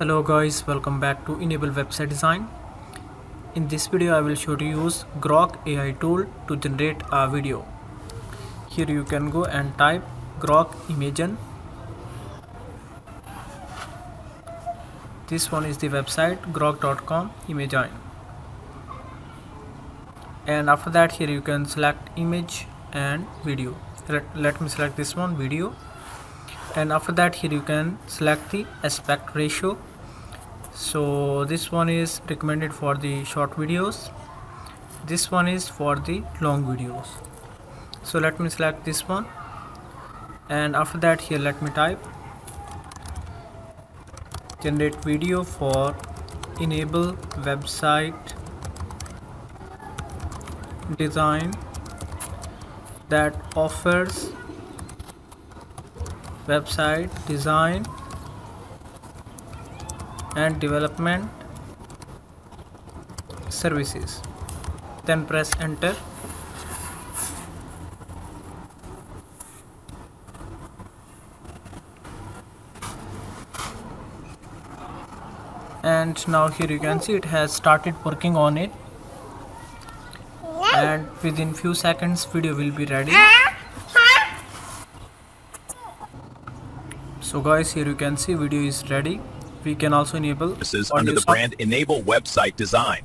Hello guys, welcome back to Enable Website Design. In this video I will show you to use Grok AI tool to generate a video. Here you can go and type Grok Imagen. This one is the website grok.com Imagen. And after that here you can select image and video. Let me select this one, video. And after that here you can select the aspect ratio. So this one is recommended for the short videos, this one is for the long videos. So let me select this one, and after that here let me type generate video for enable website design that offers website design and development services. Then press enter. And now here you can see it has started working on it, and within few seconds video will be ready. So guys, here you can see video is ready. We can also enable This is under the brand Enable Website Design.